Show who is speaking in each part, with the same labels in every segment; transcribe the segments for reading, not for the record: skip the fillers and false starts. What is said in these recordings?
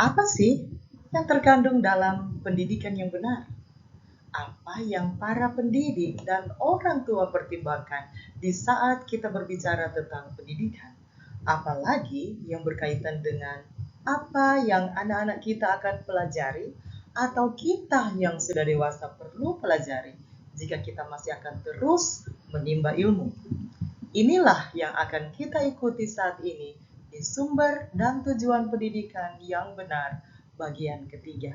Speaker 1: Apa sih yang terkandung dalam pendidikan yang benar? Apa yang para pendidik dan orang tua pertimbangkan di saat kita berbicara tentang pendidikan? Apalagi yang berkaitan dengan apa yang anak-anak kita akan pelajari atau kita yang sudah dewasa perlu pelajari jika kita masih akan terus menimba ilmu. Inilah yang akan kita ikuti saat ini di sumber dan tujuan pendidikan yang benar bagian ketiga.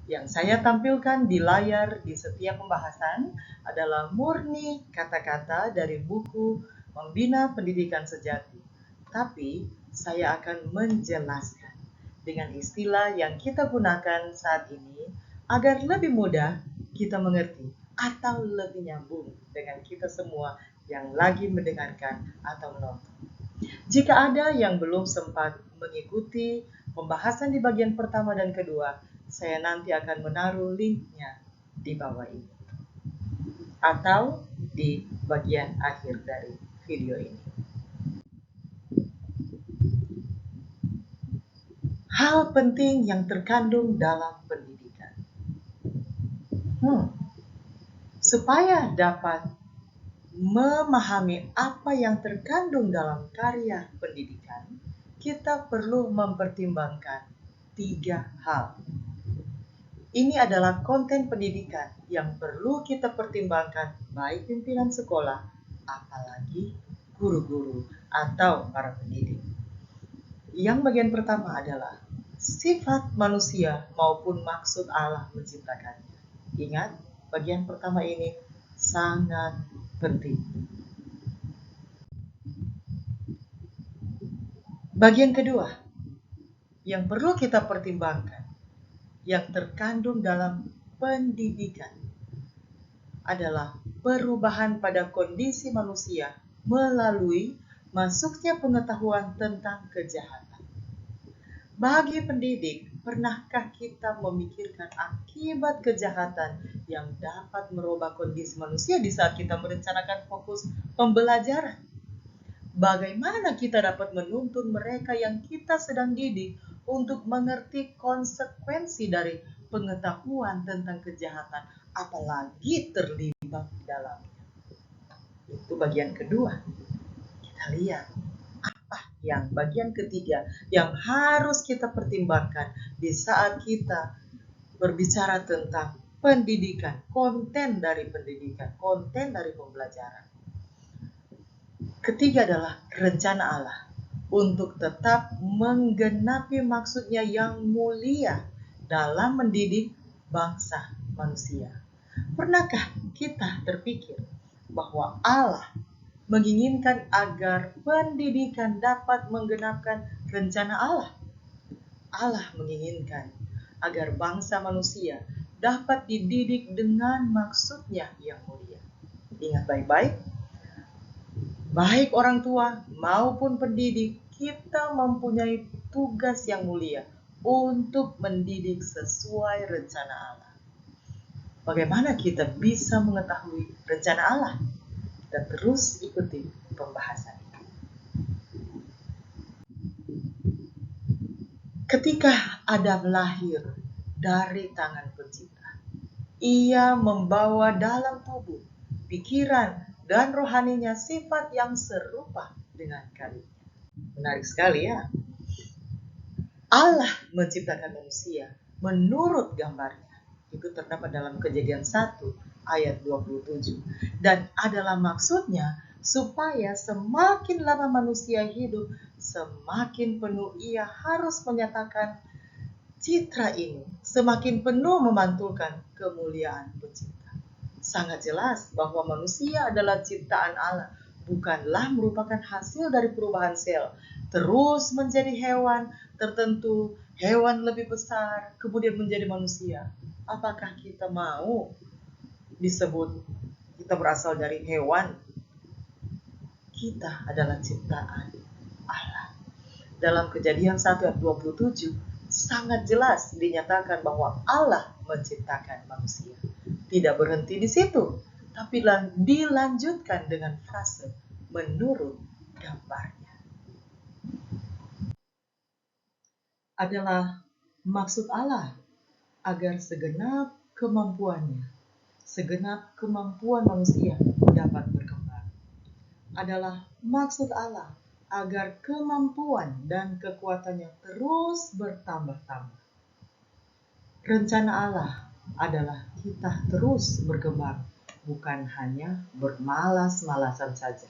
Speaker 1: Yang saya tampilkan di layar di setiap pembahasan adalah murni kata-kata dari buku Membina Pendidikan Sejati. Tapi saya akan menjelaskan dengan istilah yang kita gunakan saat ini agar lebih mudah kita mengerti atau lebih nyambung dengan kita semua yang lagi mendengarkan atau menonton. Jika ada yang belum sempat mengikuti pembahasan di bagian pertama dan kedua, saya nanti akan menaruh linknya di bawah ini atau di bagian akhir dari video ini. Hal penting yang terkandung dalam pendidikan. Supaya dapat memahami apa yang terkandung dalam karya pendidikan, kita perlu mempertimbangkan 3 hal. Ini adalah konten pendidikan yang perlu kita pertimbangkan baik pimpinan sekolah, apalagi guru-guru atau para pendidik. Yang bagian pertama adalah sifat manusia maupun maksud Allah menciptakannya. Ingat, bagian pertama ini sangat penting. Bagian kedua yang perlu kita pertimbangkan yang terkandung dalam pendidikan adalah perubahan pada kondisi manusia melalui masuknya pengetahuan tentang kejahatan. Bagi pendidik, pernahkah kita memikirkan akibat kejahatan yang dapat merubah kondisi manusia di saat kita merencanakan fokus pembelajaran? Bagaimana kita dapat menuntun mereka yang kita sedang didik untuk mengerti konsekuensi dari pengetahuan tentang kejahatan, apalagi terlibat di dalamnya? Itu bagian kedua. Kita lihat apa yang bagian ketiga yang harus kita pertimbangkan di saat kita berbicara tentang pendidikan, konten dari pendidikan, konten dari pembelajaran. Ketiga adalah rencana Allah untuk tetap menggenapi maksudnya yang mulia dalam mendidik bangsa manusia. Pernahkah kita terpikir bahwa Allah menginginkan agar pendidikan dapat menggenapkan rencana Allah? Allah menginginkan agar bangsa manusia dapat dididik dengan maksudnya yang mulia. Ingat baik-baik, baik orang tua maupun pendidik, kita mempunyai tugas yang mulia untuk mendidik sesuai rencana Allah. Bagaimana kita bisa mengetahui rencana Allah? Kita terus ikuti pembahasan ini. Ketika Adam lahir dari tangan pencipta, ia membawa dalam tubuh, pikiran, dan rohaninya sifat yang serupa dengan kalinya. Menarik sekali ya. Allah menciptakan manusia menurut gambarnya. Itu terdapat dalam Kejadian 1 ayat 27. Dan adalah maksudnya supaya semakin lama manusia hidup, semakin penuh ia harus menyatakan citra ini, semakin penuh memantulkan kemuliaan pencipta. Sangat jelas bahwa manusia adalah ciptaan Allah, bukanlah merupakan hasil dari perubahan sel, terus menjadi hewan tertentu, hewan lebih besar, kemudian menjadi manusia. Apakah kita mau disebut kita berasal dari hewan? Kita adalah ciptaan Allah. Dalam Kejadian 1 ayat 27, sangat jelas dinyatakan bahwa Allah menciptakan manusia. Tidak berhenti di situ, tapi dilanjutkan dengan frase menurut gambarnya. Adalah Maksud Allah agar segenap kemampuan manusia dapat berkembang. Adalah maksud Allah agar kemampuan dan kekuatannya terus bertambah-tambah. Rencana Allah adalah kita terus berkembang, bukan hanya bermalas-malasan saja.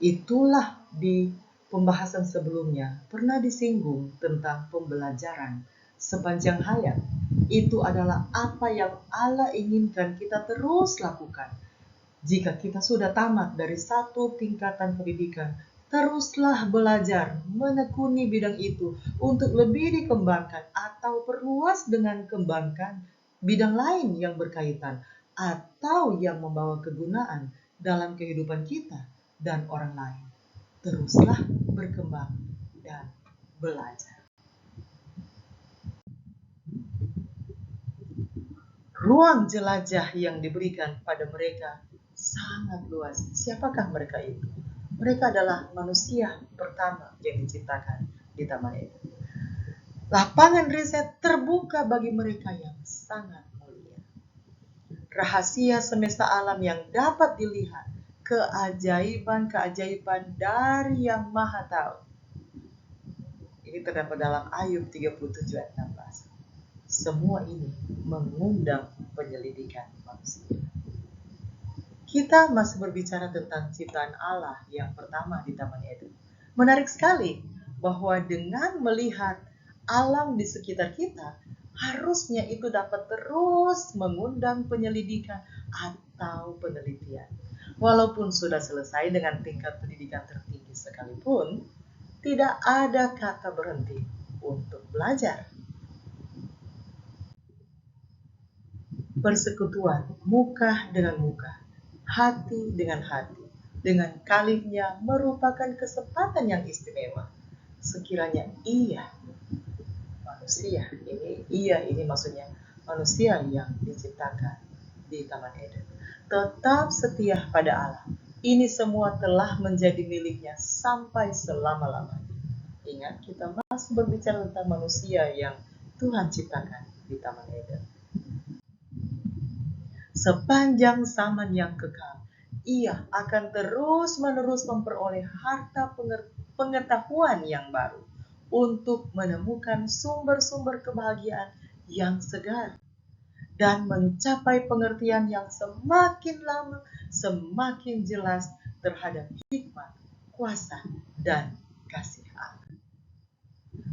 Speaker 1: Itulah di pembahasan sebelumnya pernah disinggung tentang pembelajaran sepanjang hayat. Itu adalah apa yang Allah inginkan kita terus lakukan. Jika kita sudah tamat dari satu tingkatan pendidikan, teruslah belajar menekuni bidang itu untuk lebih dikembangkan atau perluas dengan kembangkan bidang lain yang berkaitan atau yang membawa kegunaan dalam kehidupan kita dan orang lain. Teruslah berkembang dan belajar. Ruang jelajah yang diberikan pada mereka sangat luas. Siapakah mereka itu? Mereka adalah manusia pertama yang diciptakan di Taman Eden. Lapangan riset terbuka bagi mereka yang sangat mulia. Rahasia semesta alam yang dapat dilihat, keajaiban-keajaiban dari Yang Maha Tahu. Ini terdapat dalam Ayub 37 ayat 16. Semua ini mengundang penyelidikan manusia. Kita masih berbicara tentang ciptaan Allah yang pertama di Taman Eden. Menarik sekali bahwa dengan melihat alam di sekitar kita, harusnya itu dapat terus mengundang penyelidikan atau penelitian. Walaupun sudah selesai dengan tingkat pendidikan tertinggi sekalipun, tidak ada kata berhenti untuk belajar. Persekutuan muka dengan muka, hati dengan hati, dengan kalibnya merupakan kesempatan yang istimewa. Sekiranya ini maksudnya manusia yang diciptakan di Taman Eden tetap setia pada Allah. Ini semua telah menjadi miliknya sampai selama-lamanya. Ingat, kita masih berbicara tentang manusia yang Tuhan ciptakan di Taman Eden. Sepanjang zaman yang kekal, ia akan terus-menerus memperoleh harta pengetahuan yang baru untuk menemukan sumber-sumber kebahagiaan yang segar dan mencapai pengertian yang semakin lama semakin jelas terhadap hikmat, kuasa, dan kasih Allah.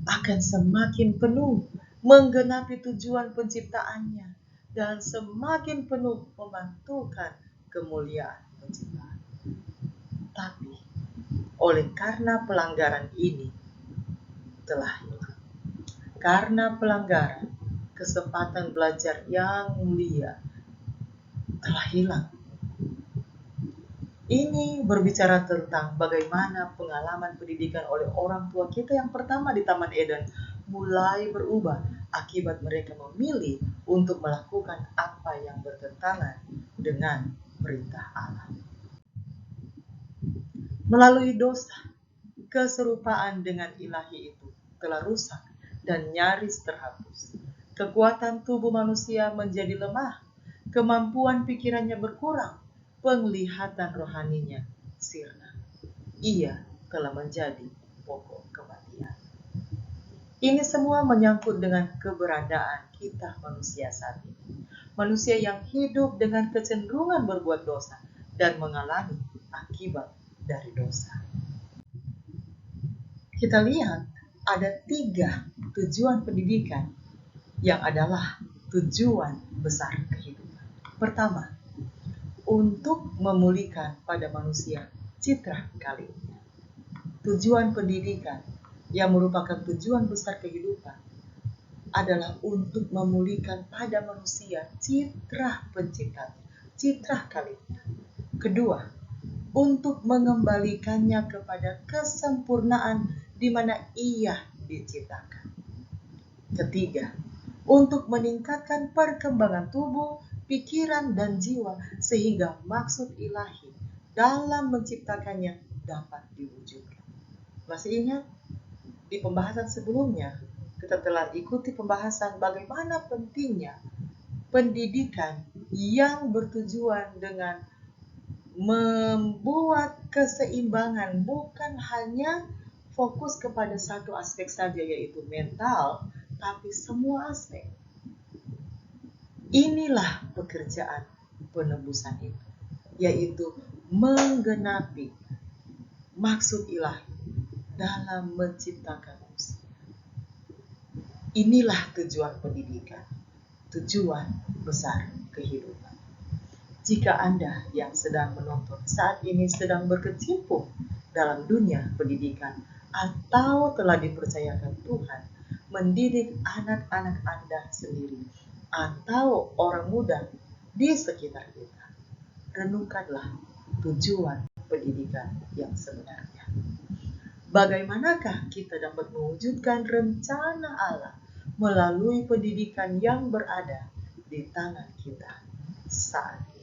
Speaker 1: Akan semakin penuh menggenapi tujuan penciptaannya dan semakin penuh memantulkan kemuliaan penciptaan. Tapi oleh karena pelanggaran ini telah hilang. Karena pelanggaran, kesempatan belajar yang mulia telah hilang. Ini berbicara tentang bagaimana pengalaman pendidikan oleh orang tua kita yang pertama di Taman Eden mulai berubah akibat mereka memilih untuk melakukan apa yang bertentangan dengan perintah Allah. Melalui dosa, keserupaan dengan ilahi itu telah rusak dan nyaris terhapus. Kekuatan tubuh manusia menjadi lemah, kemampuan pikirannya berkurang, penglihatan rohaninya sirna. Ia telah menjadi pokok kematian. Ini semua menyangkut dengan keberadaan kita manusia saat ini. Manusia yang hidup dengan kecenderungan berbuat dosa dan mengalami akibat dari dosa. Kita lihat ada 3 tujuan pendidikan yang adalah tujuan besar kehidupan. Pertama, untuk memulihkan pada manusia citra kalibnya. Tujuan pendidikan yang merupakan tujuan besar kehidupan adalah untuk memulihkan pada manusia citra penciptanya, citra kalibnya. Kedua, untuk mengembalikannya kepada kesempurnaan di mana ia diciptakan. Ketiga, untuk meningkatkan perkembangan tubuh, pikiran, dan jiwa sehingga maksud ilahi dalam menciptakannya dapat diwujudkan. Masih ingat di pembahasan sebelumnya kita telah ikuti pembahasan bagaimana pentingnya pendidikan yang bertujuan dengan membuat keseimbangan, bukan hanya fokus kepada satu aspek saja, yaitu mental, tapi semua aspek. Inilah pekerjaan penebusan itu, yaitu menggenapi maksud ilahi dalam menciptakan manusia. Inilah tujuan pendidikan, tujuan besar kehidupan. Jika Anda yang sedang menonton saat ini sedang berkecimpung dalam dunia pendidikan atau telah dipercayakan Tuhan mendidik anak-anak Anda sendiri atau orang muda di sekitar kita, renungkanlah tujuan pendidikan yang sebenarnya. Bagaimanakah kita dapat mewujudkan rencana Allah melalui pendidikan yang berada di tangan kita saat ini?